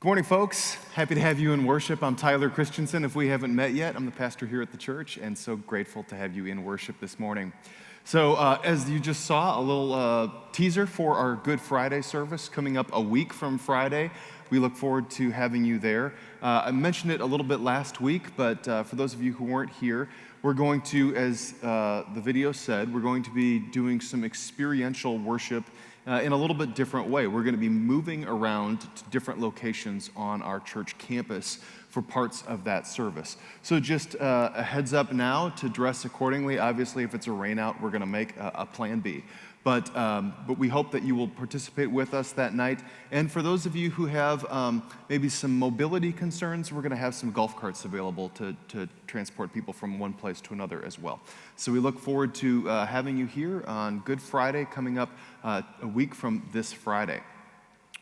Good morning, folks. Happy to have you in worship. I'm Tyler Christiansen. If we haven't met yet, I'm the pastor here at the church, and so grateful to have you in worship this morning. So as you just saw, a little teaser for our Good Friday service coming up a week from Friday. We look forward to having you there. I mentioned it a little bit last week, but for those of you who weren't here, we're going to, as the video said, we're going to be doing some experiential worship in a little bit different way. We're going to be moving around to different locations on our church campus for parts of that service. So just a heads up now to dress accordingly. Obviously, if it's a rain out, we're going to make a plan B. But we hope that you will participate with us that night. And for those of you who have maybe some mobility concerns, we're going to have some golf carts available to transport people from one place to another as well. So we look forward to having you here on Good Friday coming up a week from this Friday.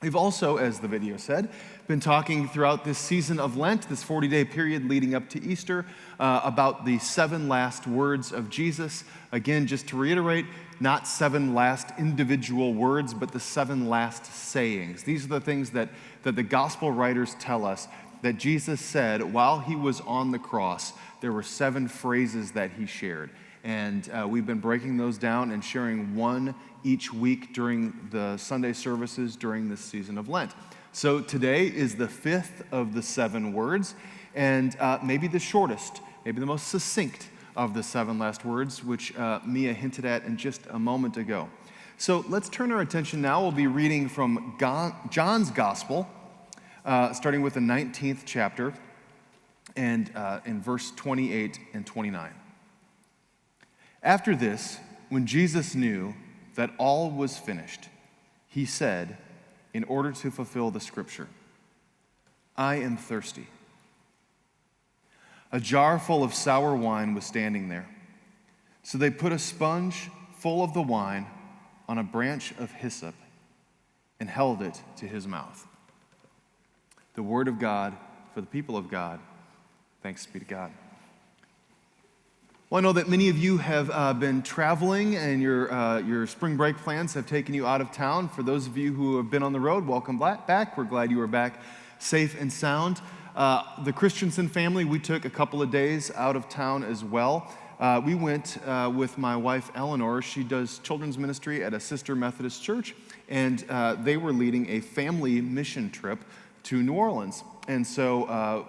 We've also, as the video said, been talking throughout this season of Lent, this 40-day period leading up to Easter, about the 7 last words of Jesus. Again, just to reiterate, not 7 last individual words, but the 7 last sayings. These are the things that the gospel writers tell us that Jesus said while he was on the cross. There were 7 phrases that he shared. And we've been breaking those down and sharing one each week during the Sunday services during this season of Lent. So today is the 5th of the 7 words, and maybe the shortest, maybe the most succinct of the 7 last words, which Mia hinted at in just a moment ago. So let's turn our attention now. We'll be reading from John's Gospel, starting with the 19th chapter, and in verse 28 and 29. After this, when Jesus knew that all was finished, he said, in order to fulfill the scripture, I am thirsty. A jar full of sour wine was standing there. So they put a sponge full of the wine on a branch of hyssop and held it to his mouth. The word of God for the people of God. Thanks be to God. Well, I know that many of you have been traveling and your spring break plans have taken you out of town. For those of you who have been on the road, welcome back. We're glad you are back safe and sound. The Christiansen family, we took a couple of days out of town as well. We went with my wife, Eleanor. She does children's ministry at a sister Methodist church, and they were leading a family mission trip to New Orleans. And so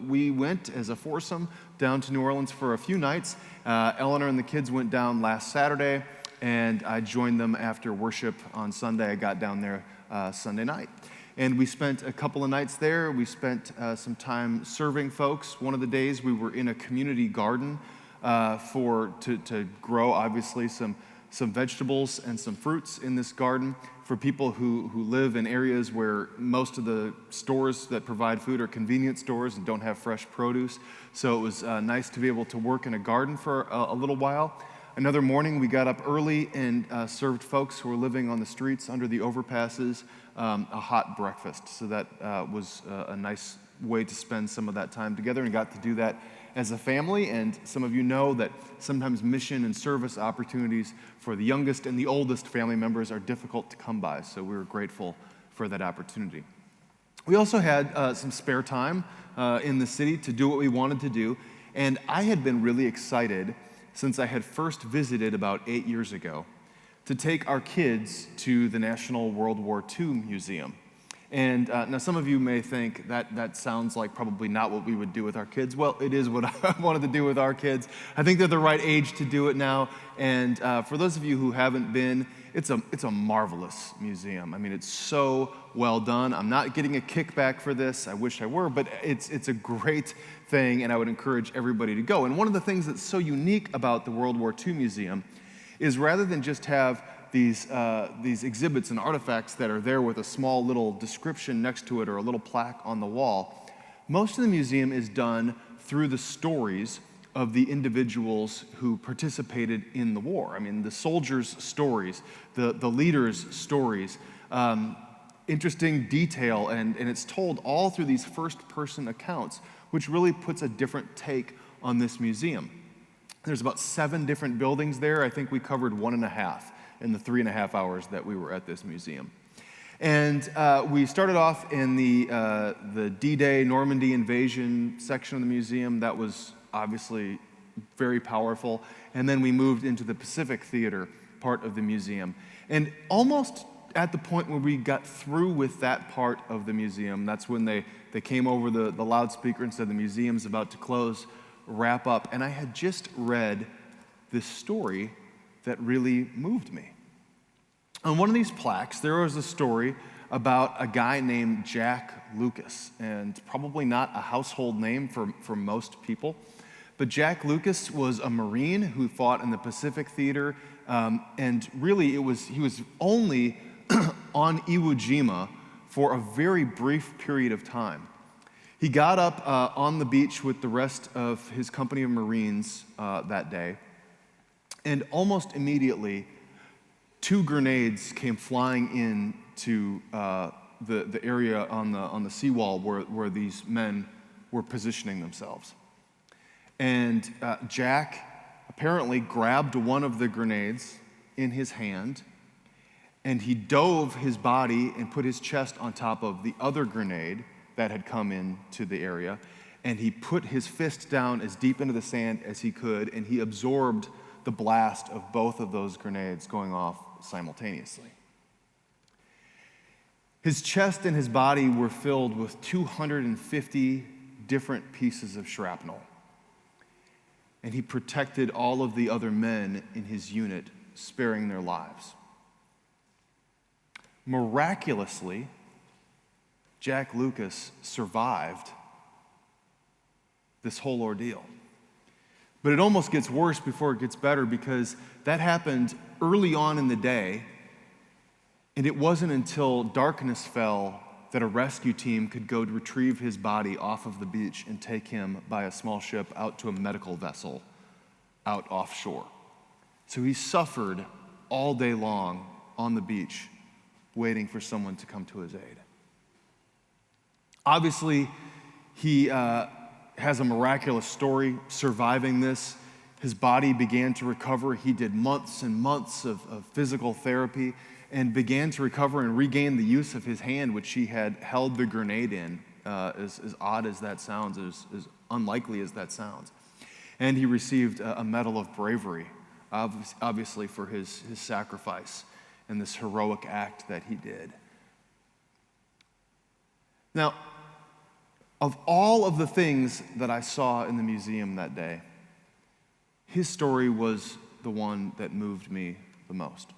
we went as a foursome down to New Orleans for a few nights. Eleanor and the kids went down last Saturday, and I joined them after worship on Sunday. I got down there Sunday night. And we spent a couple of nights there. We spent some time serving folks. One of the days we were in a community garden to grow, obviously, some vegetables and some fruits in this garden for people who live in areas where most of the stores that provide food are convenience stores and don't have fresh produce. So it was nice to be able to work in a garden for a little while. Another morning, we got up early and served folks who were living on the streets under the overpasses a hot breakfast. So that was a nice way to spend some of that time together, and got to do that as a family. And some of you know that sometimes mission and service opportunities for the youngest and the oldest family members are difficult to come by, so we were grateful for that opportunity. We also had some spare time in the city to do what we wanted to do, and I had been really excited since I had first visited about 8 years ago to take our kids to the National World War II Museum. And now some of you may think that sounds like probably not what we would do with our kids. Well, it is what I wanted to do with our kids. I think they're the right age to do it now. And for those of you who haven't been, it's a marvelous museum. I mean, it's so well done. I'm not getting a kickback for this. I wish I were, but it's a great thing, and I would encourage everybody to go. And one of the things that's so unique about the World War II Museum is rather than just have these exhibits and artifacts that are there with a small little description next to it or a little plaque on the wall, most of the museum is done through the stories of the individuals who participated in the war. I mean, the soldiers' stories, the leaders' stories, interesting detail, and it's told all through these first-person accounts, which really puts a different take on this museum. There's about 7 different buildings there. I think we covered 1.5 in the 3.5 hours that we were at this museum. And we started off in the D-Day Normandy Invasion section of the museum. That was obviously very powerful. And then we moved into the Pacific Theater part of the museum. And almost at the point where we got through with that part of the museum, that's when they came over the loudspeaker and said the museum's about to close, wrap up. And I had just read this story that really moved me. On one of these plaques, there was a story about a guy named Jack Lucas, and probably not a household name for most people. But Jack Lucas was a Marine who fought in the Pacific Theater, and really he was only on Iwo Jima for a very brief period of time. He got up on the beach with the rest of his company of Marines that day, and almost immediately, 2 grenades came flying in to the area on the seawall where these men were positioning themselves. And Jack apparently grabbed one of the grenades in his hand, and he dove his body and put his chest on top of the other grenade that had come into the area, and he put his fist down as deep into the sand as he could, and he absorbed the blast of both of those grenades going off simultaneously. His chest and his body were filled with 250 different pieces of shrapnel, and he protected all of the other men in his unit, sparing their lives. Miraculously, Jack Lucas survived this whole ordeal. But it almost gets worse before it gets better, because that happened early on in the day, and it wasn't until darkness fell that a rescue team could go to retrieve his body off of the beach and take him by a small ship out to a medical vessel out offshore. So he suffered all day long on the beach, waiting for someone to come to his aid. Obviously, he has a miraculous story surviving this. His body began to recover. He did months and months of physical therapy and began to recover and regain the use of his hand, which he had held the grenade in, as odd as that sounds, as unlikely as that sounds. And he received a Medal of Bravery, obviously for his sacrifice and this heroic act that he did. Now, of all of the things that I saw in the museum that day, his story was the one that moved me the most.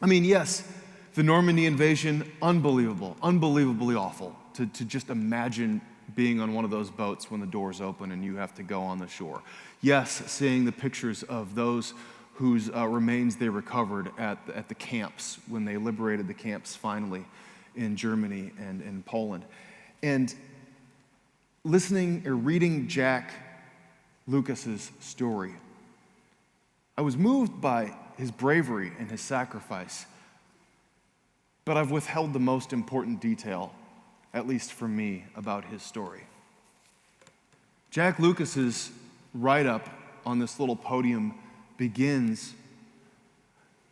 I mean, yes, the Normandy Invasion, unbelievable, unbelievably awful to just imagine being on one of those boats when the doors open and you have to go on the shore. Yes, seeing the pictures of those whose remains they recovered at the camps when they liberated the camps finally in Germany and in Poland. And listening or reading Jack Lucas's story, I was moved by his bravery and his sacrifice, but I've withheld the most important detail, at least for me, about his story. Jack Lucas's write-up on this little podium begins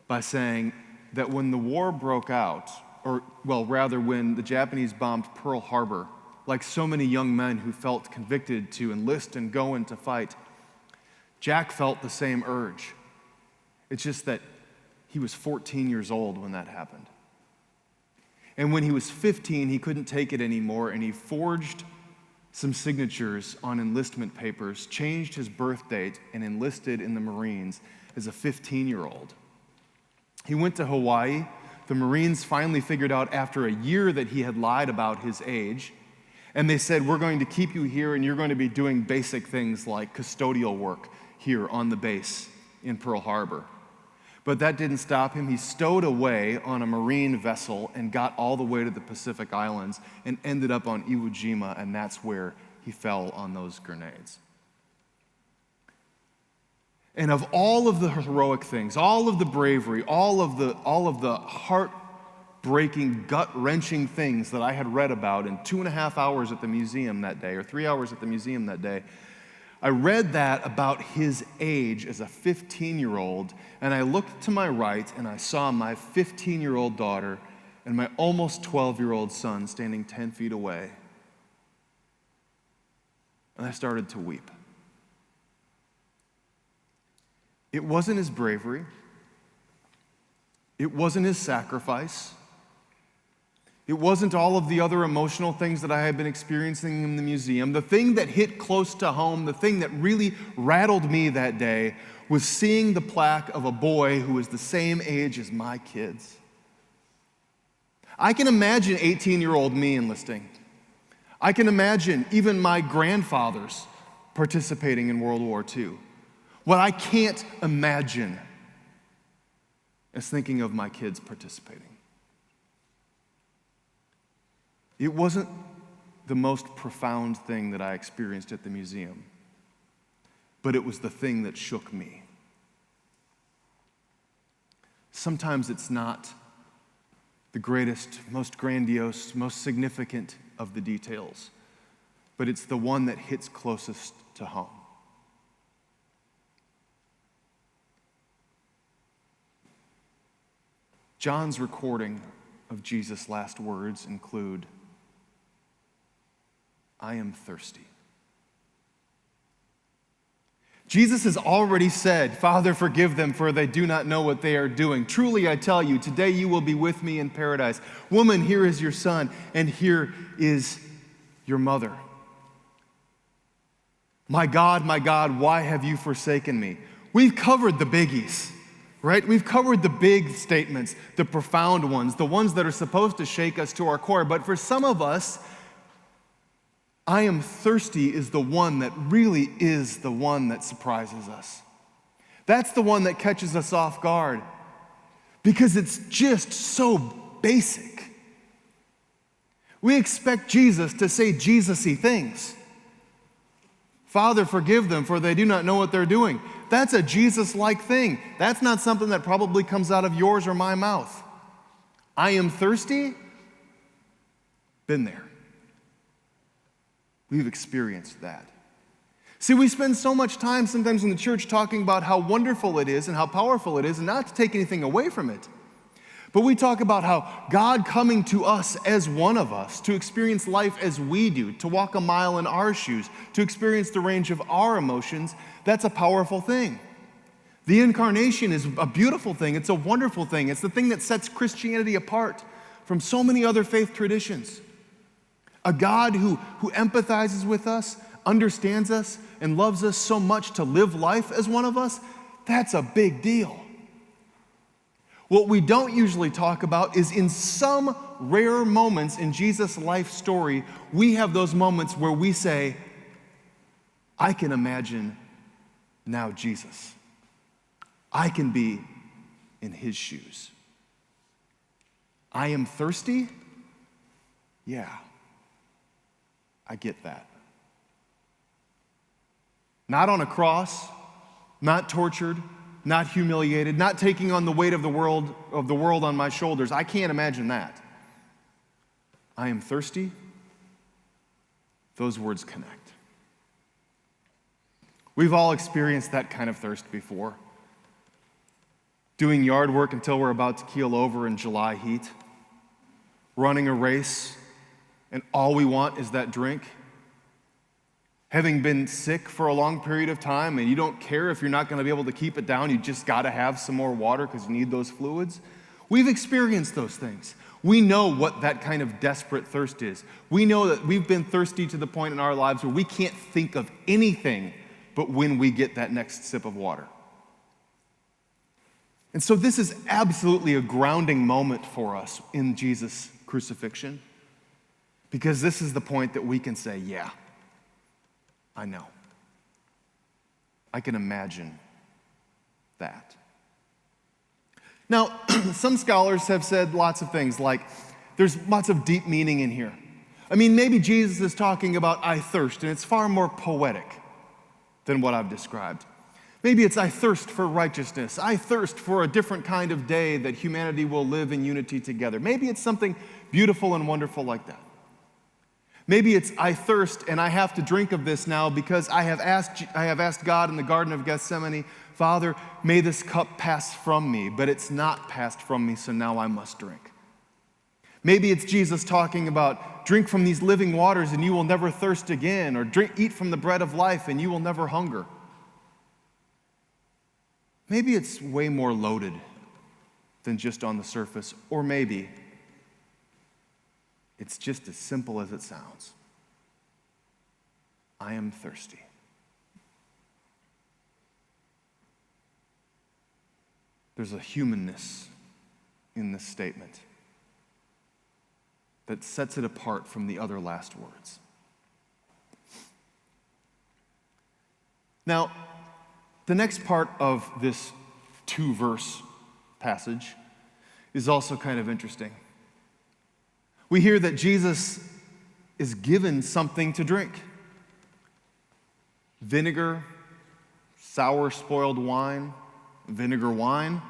by saying that when the war broke out, or well, rather when the Japanese bombed Pearl Harbor, like so many young men who felt convicted to enlist and go into fight, Jack felt the same urge. It's just that he was 14 years old when that happened. And when he was 15, he couldn't take it anymore, and he forged some signatures on enlistment papers, changed his birth date, and enlisted in the Marines as a 15-year-old. He went to Hawaii. The Marines finally figured out after a year that he had lied about his age, and they said, we're going to keep you here, and you're going to be doing basic things like custodial work here on the base in Pearl Harbor. But that didn't stop him. He stowed away on a Marine vessel and got all the way to the Pacific Islands and ended up on Iwo Jima, and that's where he fell on those grenades. And of all of the heroic things, all of the bravery, all of the heart-breaking, gut-wrenching things that I had read about in 2.5 hours at the museum that day, or 3 hours at the museum that day, I read that about his age as a 15-year-old, and I looked to my right and I saw my 15-year-old daughter and my almost 12-year-old son standing 10 feet away. And I started to weep. It wasn't his bravery. It wasn't his sacrifice. It wasn't all of the other emotional things that I had been experiencing in the museum. The thing that hit close to home, the thing that really rattled me that day, was seeing the plaque of a boy who was the same age as my kids. I can imagine 18-year-old me enlisting. I can imagine even my grandfathers participating in World War II. What I can't imagine is thinking of my kids participating. It wasn't the most profound thing that I experienced at the museum, but it was the thing that shook me. Sometimes it's not the greatest, most grandiose, most significant of the details, but it's the one that hits closest to home. John's recording of Jesus' last words include, "I am thirsty." Jesus has already said, "Father, forgive them, for they do not know what they are doing. Truly, I tell you, today you will be with me in paradise. Woman, here is your son, and here is your mother. My God, why have you forsaken me?" We've covered the biggies, right? We've covered the big statements, the profound ones, the ones that are supposed to shake us to our core. But for some of us, "I am thirsty" is the one that really is the one that surprises us. That's the one that catches us off guard because it's just so basic. We expect Jesus to say Jesus-y things. "Father, forgive them, for they do not know what they're doing." That's a Jesus-like thing. That's not something that probably comes out of yours or my mouth. "I am thirsty"? Been there. We've experienced that. See, we spend so much time sometimes in the church talking about how wonderful it is and how powerful it is, and not to take anything away from it. But we talk about how God coming to us as one of us, to experience life as we do, to walk a mile in our shoes, to experience the range of our emotions, that's a powerful thing. The incarnation is a beautiful thing. It's a wonderful thing. It's the thing that sets Christianity apart from so many other faith traditions. A God who empathizes with us, understands us, and loves us so much to live life as one of us, that's a big deal. What we don't usually talk about is in some rare moments in Jesus' life story, we have those moments where we say, "I can imagine now Jesus. I can be in his shoes." "I am thirsty"? Yeah. I get that. Not on a cross, not tortured, not humiliated, not taking on the weight of the world on my shoulders. I can't imagine that. "I am thirsty." Those words connect. We've all experienced that kind of thirst before. Doing yard work until we're about to keel over in July heat. Running a race, and all we want is that drink. Having been sick for a long period of time, and you don't care if you're not going to be able to keep it down, you just got to have some more water because you need those fluids. We've experienced those things. We know what that kind of desperate thirst is. We know that we've been thirsty to the point in our lives where we can't think of anything but when we get that next sip of water. And so this is absolutely a grounding moment for us in Jesus' crucifixion, because this is the point that we can say, "Yeah, I know. I can imagine that." Now, some scholars have said lots of things like there's lots of deep meaning in here. I mean, maybe Jesus is talking about "I thirst," and it's far more poetic than what I've described. Maybe it's "I thirst for righteousness. I thirst for a different kind of day that humanity will live in unity together." Maybe it's something beautiful and wonderful like that. Maybe it's "I thirst and I have to drink of this now because I have asked God in the Garden of Gethsemane, Father, may this cup pass from me, but it's not passed from me, so now I must drink." Maybe it's Jesus talking about drink from these living waters and you will never thirst again, or eat from the bread of life and you will never hunger. Maybe it's way more loaded than just on the surface, or maybe it's just as simple as it sounds. I am thirsty. There's a humanness in this statement that sets it apart from the other last words. Now, the next part of this 2-verse passage is also kind of interesting. We hear that Jesus is given something to drink. Vinegar, sour spoiled wine, vinegar wine.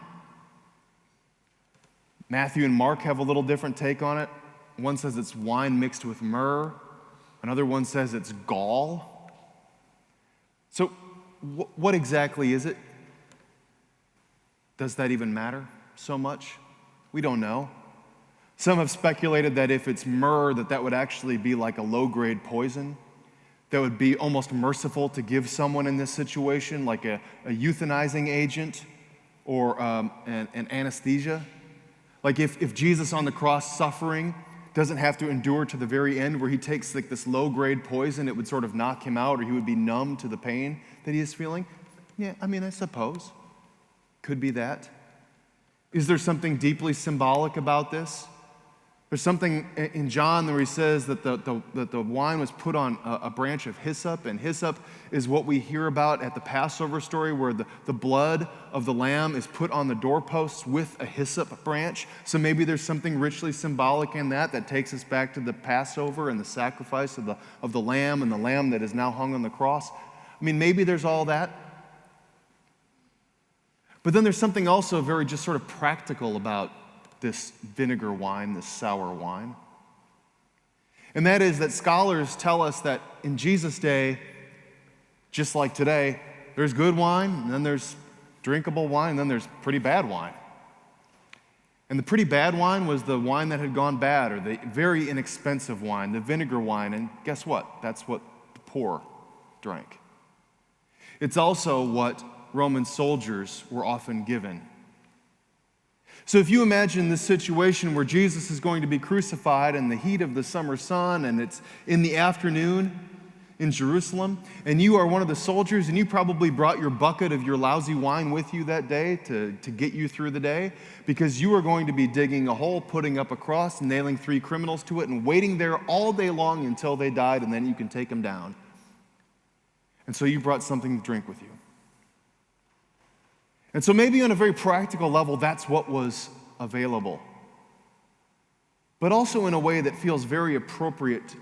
Matthew and Mark have a little different take on it. One says it's wine mixed with myrrh. Another one says it's gall. So what exactly is it? Does that even matter so much? We don't know. Some have speculated that if it's myrrh, that would actually be like a low-grade poison that would be almost merciful to give someone in this situation, like a euthanizing agent or an anesthesia. Like if Jesus on the cross suffering doesn't have to endure to the very end where he takes like this low-grade poison, it would sort of knock him out or he would be numb to the pain that he is feeling. Yeah, I suppose. Could be that. Is there something deeply symbolic about this? There's something in John where he says that the wine was put on a branch of hyssop, and hyssop is what we hear about at the Passover story where the blood of the lamb is put on the doorposts with a hyssop branch. So maybe there's something richly symbolic in that takes us back to the Passover and the sacrifice of the lamb and the lamb that is now hung on the cross. Maybe there's all that. But then there's something also very just sort of practical about this vinegar wine, this sour wine. And that is that scholars tell us that in Jesus' day, just like today, there's good wine, and then there's drinkable wine, and then there's pretty bad wine. And the pretty bad wine was the wine that had gone bad, or the very inexpensive wine, the vinegar wine, and guess what? That's what the poor drank. It's also what Roman soldiers were often given. So if you imagine this situation where Jesus is going to be crucified in the heat of the summer sun, and it's in the afternoon in Jerusalem, and you are one of the soldiers, and you probably brought your bucket of your lousy wine with you that day to get you through the day, because you are going to be digging a hole, putting up a cross, nailing 3 criminals to it, and waiting there all day long until they died, and then you can take them down. And so you brought something to drink with you. And so maybe on a very practical level, that's what was available. But also in a way that feels very appropriate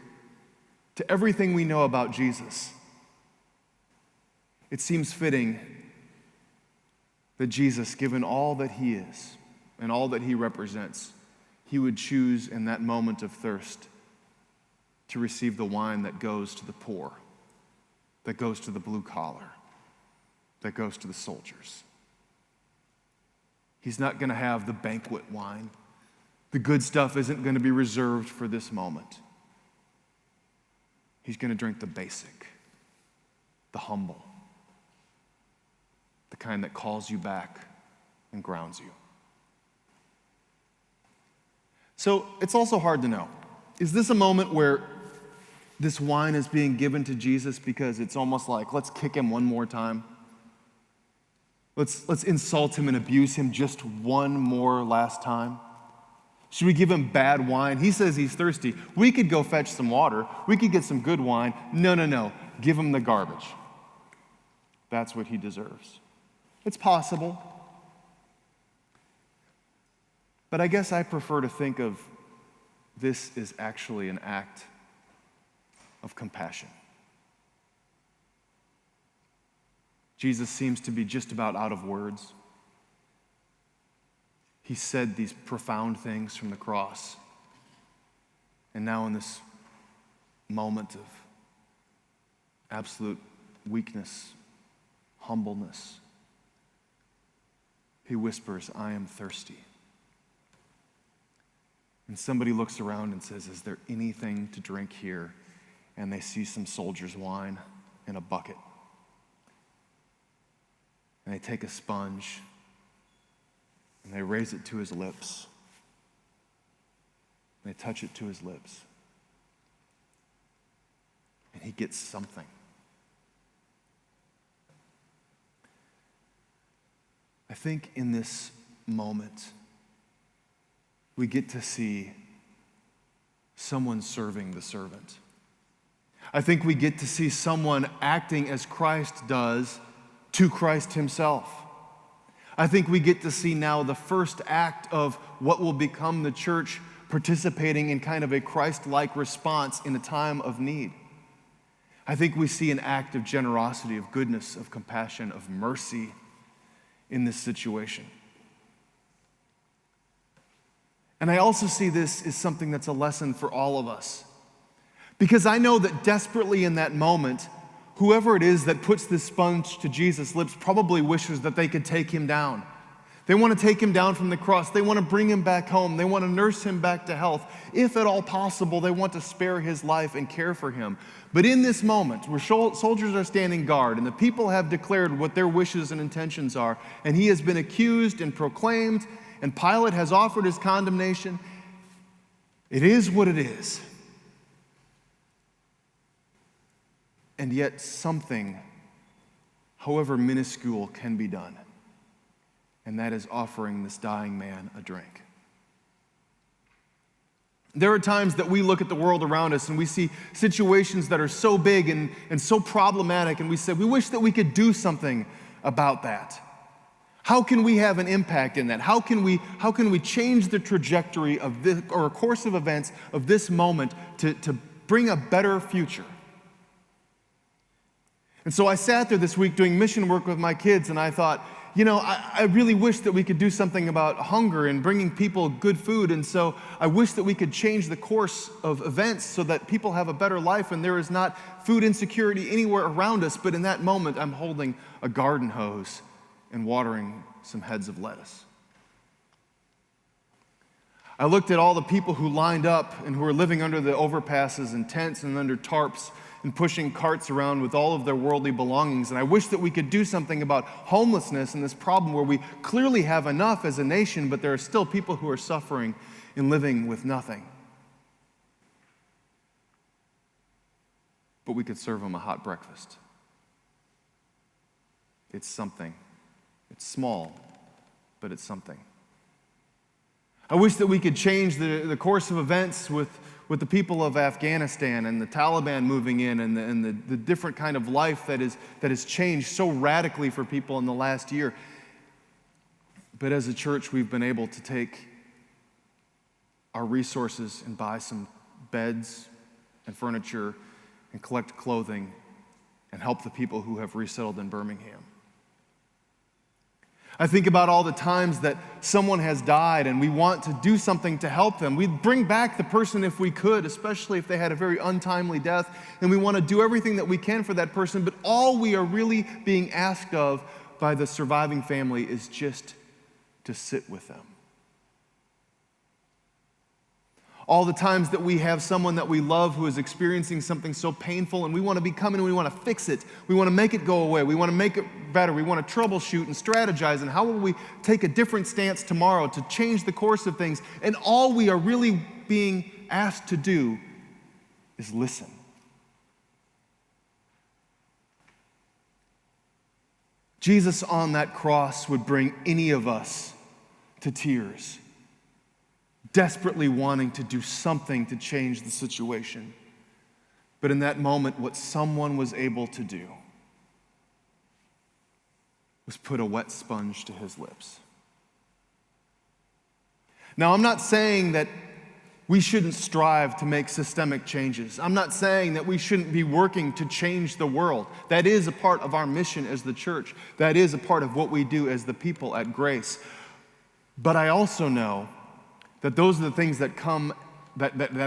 to everything we know about Jesus. It seems fitting that Jesus, given all that he is and all that he represents, he would choose in that moment of thirst to receive the wine that goes to the poor, that goes to the blue collar, that goes to the soldiers. He's not going to have the banquet wine. The good stuff isn't going to be reserved for this moment. He's going to drink the basic, the humble, the kind that calls you back and grounds you. So it's also hard to know. Is this a moment where this wine is being given to Jesus because it's almost like, let's kick him one more time? Let's insult him and abuse him just one more last time? Should we give him bad wine? He says he's thirsty. We could go fetch some water. We could get some good wine. No. Give him the garbage. That's what he deserves. It's possible. But I guess I prefer to think of this as actually an act of compassion. Jesus seems to be just about out of words. He said these profound things from the cross. And now in this moment of absolute weakness, humbleness, he whispers, I am thirsty. And somebody looks around and says, "Is there anything to drink here?" And they see some soldier's wine in a bucket. And they take a sponge and they raise it to his lips. And they touch it to his lips. And he gets something. I think in this moment, we get to see someone serving the servant. I think we get to see someone acting as Christ does to Christ himself. I think we get to see now the first act of what will become the church participating in kind of a Christ-like response in a time of need. I think we see an act of generosity, of goodness, of compassion, of mercy in this situation. And I also see this as something that's a lesson for all of us. Because I know that desperately in that moment, whoever it is that puts this sponge to Jesus' lips probably wishes that they could take him down. They want to take him down from the cross. They want to bring him back home. They want to nurse him back to health. If at all possible, they want to spare his life and care for him. But in this moment, where soldiers are standing guard and the people have declared what their wishes and intentions are, and he has been accused and proclaimed, and Pilate has offered his condemnation, it is what it is. And yet something, however minuscule, can be done. And that is offering this dying man a drink. There are times that we look at the world around us and we see situations that are so big and so problematic, and we say, we wish that we could do something about that. How can we have an impact in that? How can we change the trajectory of this, or a course of events of this moment to bring a better future? And so I sat there this week doing mission work with my kids, and I thought, I really wish that we could do something about hunger and bringing people good food. And so I wish that we could change the course of events so that people have a better life and there is not food insecurity anywhere around us. But in that moment, I'm holding a garden hose and watering some heads of lettuce. I looked at all the people who lined up and who were living under the overpasses and tents and under tarps and pushing carts around with all of their worldly belongings. And I wish that we could do something about homelessness and this problem where we clearly have enough as a nation, but there are still people who are suffering and living with nothing. But we could serve them a hot breakfast. It's something. It's small, but it's something. I wish that we could change the course of events with the people of Afghanistan and the Taliban moving in and the different kind of life that has changed so radically for people in the last year. But as a church, we've been able to take our resources and buy some beds and furniture and collect clothing and help the people who have resettled in Birmingham. I think about all the times that someone has died and we want to do something to help them. We'd bring back the person if we could, especially if they had a very untimely death, and we want to do everything that we can for that person, but all we are really being asked of by the surviving family is just to sit with them. All the times that we have someone that we love who is experiencing something so painful and we want to come in and we want to fix it. We want to make it go away. We want to make it better. We want to troubleshoot and strategize. And how will we take a different stance tomorrow to change the course of things? And all we are really being asked to do is listen. Jesus on that cross would bring any of us to tears, desperately wanting to do something to change the situation. But in that moment, what someone was able to do was put a wet sponge to his lips. Now, I'm not saying that we shouldn't strive to make systemic changes. I'm not saying that we shouldn't be working to change the world. That is a part of our mission as the church. That is a part of what we do as the people at Grace. But I also know that those are the things that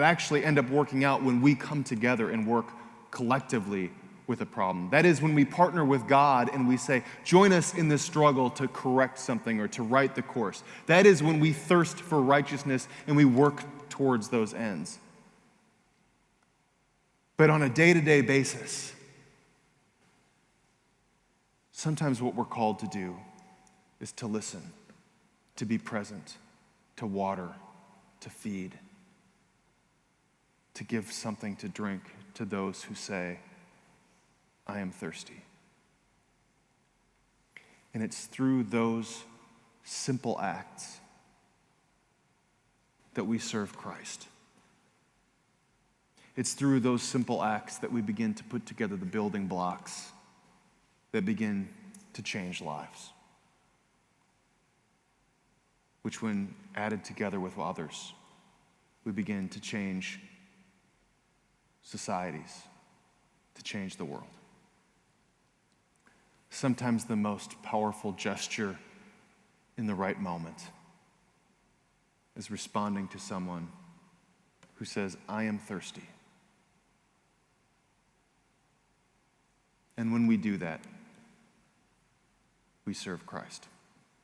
actually end up working out when we come together and work collectively with a problem. That is when we partner with God and we say, join us in this struggle to correct something or to right the course. That is when we thirst for righteousness and we work towards those ends. But on a day-to-day basis, sometimes what we're called to do is to listen, to be present, to water, to feed, to give something to drink to those who say, I am thirsty. And it's through those simple acts that we serve Christ. It's through those simple acts that we begin to put together the building blocks that begin to change lives, which when added together with others, we begin to change societies, to change the world. Sometimes the most powerful gesture in the right moment is responding to someone who says, I am thirsty. And when we do that, we serve Christ.